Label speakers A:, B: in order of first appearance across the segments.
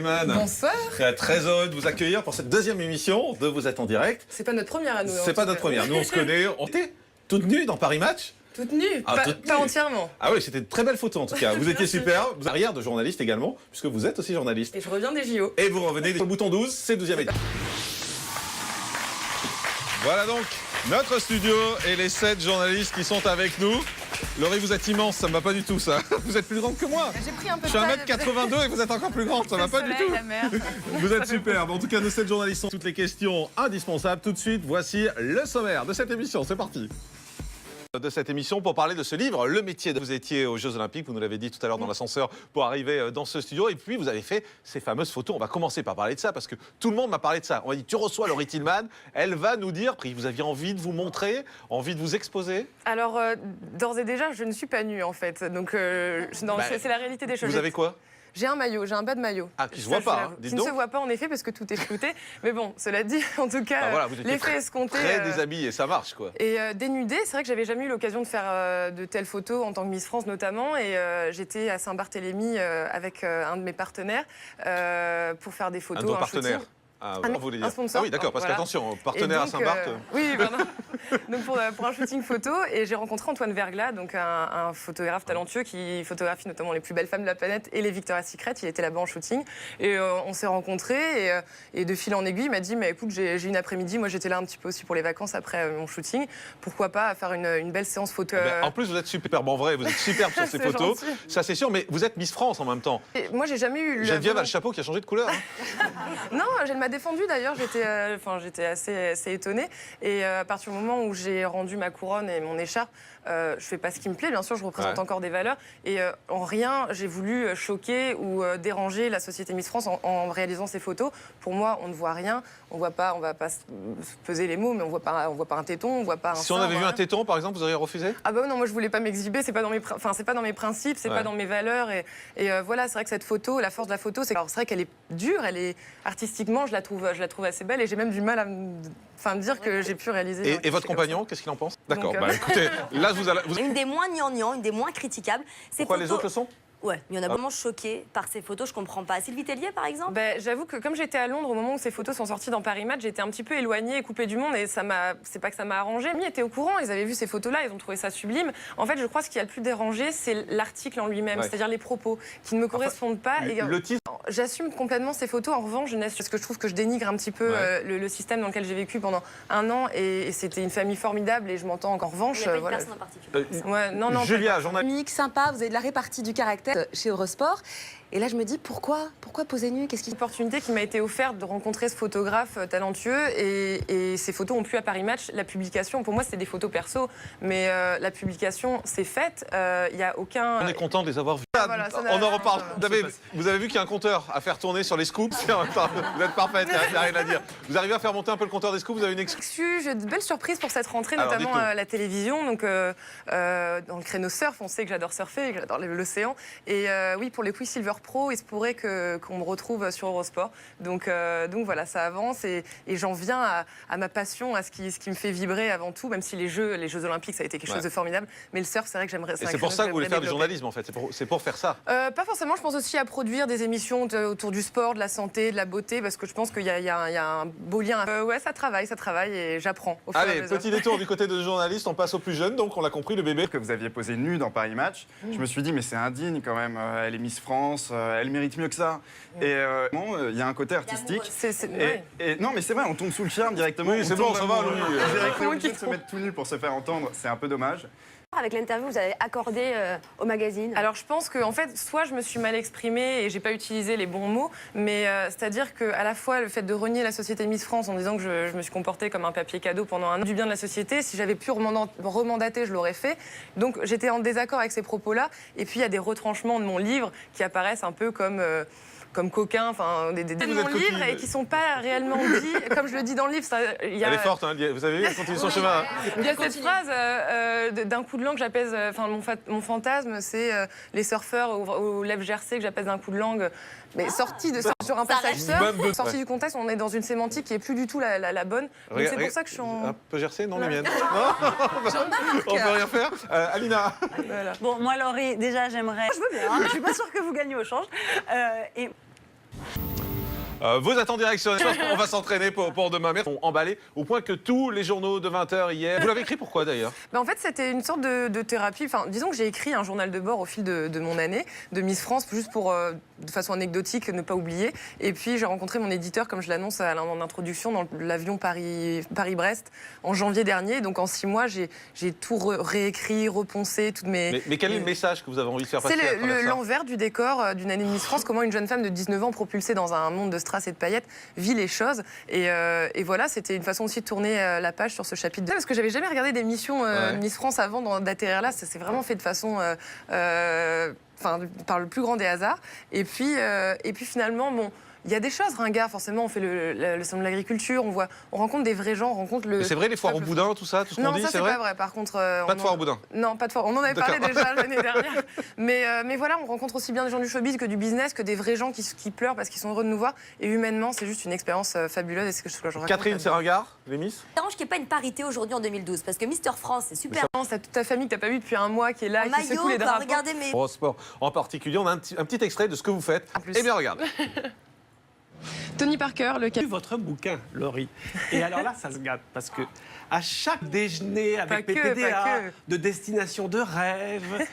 A: Bonsoir.
B: Très heureux de vous accueillir pour cette deuxième émission de Vous êtes en direct.
A: C'est pas notre première à nous.
B: C'est pas notre première. Nous, on se connaît. On était toutes nues dans Paris Match.
A: Toute nue, pas entièrement.
B: Ah oui, c'était de très belles photos en tout cas. Vous étiez super. Vous avez arrière de journaliste également, puisque vous êtes aussi journaliste.
A: Et je reviens des JO.
B: Et vous revenez sur le bouton 12, c'est 12e édition. Voilà donc notre studio et les 7 journalistes qui sont avec nous. Laurie, vous êtes immense, ça me va pas du tout ça. Vous êtes plus grande que moi.
A: J'ai pris un peu
B: Je suis 1m82 et vous êtes encore plus grande, ça va pas du tout.
A: La mer.
B: Vous êtes superbe. En tout cas, nos 7 journalistes ont toutes les questions indispensables. Tout de suite, voici le sommaire de cette émission. C'est parti. De cette émission pour parler de ce livre, Le métier de... Vous étiez aux Jeux Olympiques, vous nous l'avez dit tout à l'heure dans l'ascenseur pour arriver dans ce studio, et puis vous avez fait ces fameuses photos. On va commencer par parler de ça parce que tout le monde m'a parlé de ça. On m'a dit, tu reçois Laurie Tillman, elle va nous dire, vous aviez envie de vous montrer, envie de vous exposer.
A: Alors, d'ores et déjà, je ne suis pas nue en fait, donc c'est la réalité des choses.
B: Vous avez quoi?
A: J'ai un maillot, j'ai un bas de maillot.
B: Ah, qui se voit pas, hein,
A: qui ne se voit pas en effet parce que tout est flouté. Mais bon, cela dit, en tout cas, l'effet escompté.
B: Très déshabillé, ça marche quoi.
A: Et dénudée, c'est vrai que j'avais jamais eu l'occasion de faire de telles photos en tant que Miss France notamment. Et j'étais à Saint-Barthélemy avec un de mes partenaires pour faire des photos.
B: Un de vos partenaires?
A: Un sponsor.
B: Ah oui, d'accord, parce qu'attention, partenaire
A: donc,
B: à Saint-Barth.
A: Oui, pardon. Donc pour un shooting photo, et j'ai rencontré Antoine Verglas, donc un photographe talentueux qui photographie notamment les plus belles femmes de la planète et les Victoria's Secret. Il était là-bas en shooting. Et on s'est rencontrés, et de fil en aiguille, il m'a dit, mais écoute, j'ai une après-midi, moi j'étais là un petit peu aussi pour les vacances après mon shooting. Pourquoi pas faire une belle séance photo
B: En plus, vous êtes superbe, en vrai, vous êtes superbe sur ces photos.
A: Gentil.
B: Ça, c'est sûr, mais vous êtes Miss France en même temps.
A: Et moi, j'ai jamais eu...
B: Geneviève a le chapeau qui a changé de couleur. Hein.
A: Non, elle m'a défendue d'ailleurs, j'étais assez étonnée. Et à partir du moment où j'ai rendu ma couronne et mon écharpe, je fais pas ce qui me plaît, bien sûr, je représente encore des valeurs. Et en rien, j'ai voulu choquer ou déranger la société Miss France en réalisant ces photos. Pour moi, on ne voit rien, on va pas se peser les mots, mais on voit pas un téton, on voit pas un
B: Si
A: sein,
B: on avait vu un téton, par exemple, vous auriez refusé?
A: Ah bah non, moi je voulais pas m'exhiber, c'est pas dans mes principes, c'est pas dans mes valeurs. Et voilà, c'est vrai que cette photo, la force de la photo, c'est vrai qu'elle est dure, elle est artistiquement, je la trouve assez belle, et j'ai même du mal à me dire que j'ai pu réaliser.
B: Et votre compagnon, qu'est-ce qu'il en pense? D'accord, bah écoutez, là vous allez...
C: Une des moins gnangnang, une des moins critiquables.
B: Pourquoi les autres le sont?
C: Ouais, il y en a vraiment choqués par ces photos, je comprends pas. Sylvie Tellier, par exemple?
A: J'avoue que comme j'étais à Londres au moment où ces photos sont sorties dans Paris Match, j'étais un petit peu éloignée et coupée du monde, et c'est pas que ça m'a arrangée. Ils étaient au courant, ils avaient vu ces photos-là, ils ont trouvé ça sublime. En fait, je crois que ce qui a le plus dérangé, c'est l'article en lui-même, c'est-à-dire les propos qui ne me correspondent pas.
B: Le titre.
A: J'assume complètement ces photos. En revanche, parce que je trouve que je dénigre un petit peu le système dans lequel j'ai vécu pendant un an, et c'était une famille formidable, et je m'entends en revanche.
C: Il n'y a pas une personne en particulier.
A: Non,
D: Julia, journaliste sympa, vous avez de la répartie du caractère chez Eurosport. Et là, je me dis, pourquoi poser nu? Qu'est-ce qui...
A: Une opportunité qui m'a été offerte de rencontrer ce photographe talentueux, et ces photos ont plu à Paris Match. La publication, pour moi, c'était des photos perso, mais la publication, c'est faite. Il n'y a aucun...
B: On est content de les avoir vus.
A: Voilà,
B: on en reparle. Vous avez vu qu'il y a un compteur à faire tourner sur les scoops? Vous êtes parfaite, il n'y a rien à dire. Vous arrivez à faire monter un peu le compteur des scoops? Vous avez une excuse?
A: J'ai de belles surprises pour cette rentrée,
B: Alors,
A: notamment à la télévision. Donc, dans le créneau surf, on sait que j'adore surfer, que j'adore l'océan. Et oui, pour les quiz Silver Pro, il se pourrait qu'on me retrouve sur Eurosport. Donc voilà, ça avance, et j'en viens à ma passion, à ce qui me fait vibrer avant tout, même si les Jeux Olympiques, ça a été quelque chose de formidable. Mais le surf, c'est vrai que j'aimerais...
B: Et c'est pour ça que vous voulez faire du journalisme, en fait? C'est pour faire ça?
A: Pas forcément, je pense aussi à produire des émissions autour du sport, de la santé, de la beauté, parce que je pense qu'il y a un beau lien. Ouais, ça travaille, et j'apprends.
B: Allez, petit détour du côté de journaliste, on passe au plus jeune, donc on l'a compris, le bébé.
E: Que vous aviez posé nu dans Paris Match, je me suis dit, mais c'est indigne quand même, elle est Miss France, elle mérite mieux que ça. Et il y a un côté artistique. Et non, mais c'est vrai, on tombe sous le charme directement.
B: Oui, c'est bon, ça va, Louis.
E: On est obligé de se mettre tout nu pour se faire entendre, c'est un peu dommage.
C: Avec l'interview que vous avez accordée au magazine.
A: Alors je pense que, en fait, soit je me suis mal exprimée et j'ai pas utilisé les bons mots, mais c'est-à-dire qu'à la fois le fait de renier la société Miss France en disant que je me suis comportée comme un papier cadeau pendant un an du bien de la société, si j'avais pu remandater, je l'aurais fait. Donc j'étais en désaccord avec ces propos-là. Et puis il y a des retranchements de mon livre qui apparaissent un peu comme coquins, enfin des de mon livre, et qui sont pas réellement dits, comme je le dis dans le livre. Elle
B: est forte, hein, vous avez vu, elle continue son chemin.
A: Il y a cette phrase, d'un coup de langue, j'apaise, mon fantasme, c'est les surfeurs aux lèvres gercées que j'apaise d'un coup de langue. Mais sorti sur un passage surf, sorti du contexte, on est dans une sémantique qui est plus du tout la bonne. Donc c'est pour ça que je suis en...
B: Un peu gercée, non, la mienne. On peut rien faire. Alina.
A: Voilà.
F: Bon, moi, Laurie, déjà, j'aimerais... Je veux bien, hein, je suis pas sûre que vous gagnez au change.
B: Vous êtes en direction. On va s'entraîner pour demain. Merci. On emballé au point que tous les journaux de 20h hier. Vous l'avez écrit pourquoi d'ailleurs?
A: En fait, c'était une sorte de thérapie. Enfin, disons que j'ai écrit un journal de bord au fil de mon année de Miss France, juste pour, de façon anecdotique, ne pas oublier. Et puis, j'ai rencontré mon éditeur, comme je l'annonce en introduction, dans l'avion Paris-Brest en janvier dernier. Donc, en 6 mois, j'ai tout réécrit, repensé, toutes mes...
B: Mais quel est le message que vous avez envie de faire passer à travers ça?
A: C'est l'envers du décor d'une année de Miss France. Comment une jeune femme de 19 ans propulsée dans un monde de strass et de paillettes vit les choses. Et voilà, c'était une façon aussi de tourner la page sur ce chapitre. Parce que j'avais jamais regardé d'émission Miss France avant d'atterrir là. Ça s'est vraiment fait de façon... par le plus grand des hasards. Et puis finalement, bon... Il y a des choses ringards, forcément, on fait le salon de l'agriculture, on rencontre des vrais gens, on rencontre le...
B: Mais c'est vrai, les foires au boudin, tout ça, tout ce qu'on dit,
A: Non, ça
B: c'est
A: c'est
B: vrai?
A: pas vrai, par contre...
B: Pas de foire au boudin?
A: Non, pas de foire. On en avait parlé déjà l'année dernière. Mais voilà, on rencontre aussi bien des gens du showbiz que du business, que des vrais gens qui pleurent parce qu'ils sont heureux de nous voir. Et humainement, c'est juste une expérience fabuleuse. Et c'est ce que je raconte.
B: Catherine, c'est ringard, les Miss?
C: Ça dérange qu'il n'y ait pas une parité aujourd'hui en 2012, parce que Mister France, c'est super.
A: T'as toute ta famille que t'as pas vu depuis un mois qui est là,
C: En
A: qui secoue les
C: maillot,
A: drapeaux.
C: regardez mes...
B: Au sport en particulier, on a un petit extrait de ce que vous faites. Eh bien, regarde.
A: Tony Parker, le
F: Lu votre bouquin, Laurie. Et alors là, ça se gâte parce que à chaque déjeuner avec PPDA, de destination de rêve,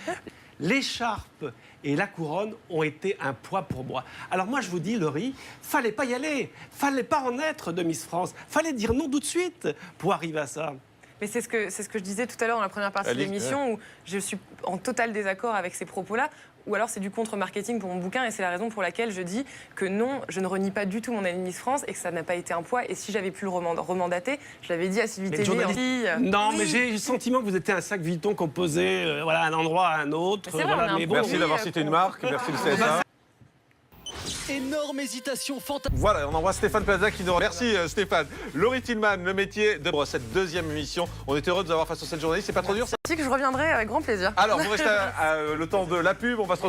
F: l'écharpe et la couronne ont été un poids pour moi. Alors moi, je vous dis, Laurie, fallait pas y aller, fallait pas en être de Miss France, fallait dire non tout de suite pour arriver à ça.
A: Mais c'est ce que je disais tout à l'heure dans la première partie de l'émission, où je suis en total désaccord avec ces propos-là. Ou alors c'est du contre-marketing pour mon bouquin, et c'est la raison pour laquelle je dis que non, je ne renie pas du tout mon année Miss France et que ça n'a pas été un poids. Et si j'avais pu le remandater, je l'avais dit à Sylvie Tellier.
F: Non, mais j'ai le sentiment que vous étiez un sac Vuitton composé voilà, à un endroit à un autre.
A: Mais vrai,
F: mais bon,
B: merci d'avoir cité une marque, merci le CSA.
G: Énorme hésitation fantastique.
B: Voilà, on envoie Stéphane Plaza qui nous remercie. Merci Stéphane. Laurie Tillman, le métier de cette deuxième émission. On est heureux de vous avoir face aux 7 journalistes. C'est pas trop dur ça?
A: Je reviendrai avec grand plaisir.
B: Alors, vous restez le temps de la pub. On va se retrouver.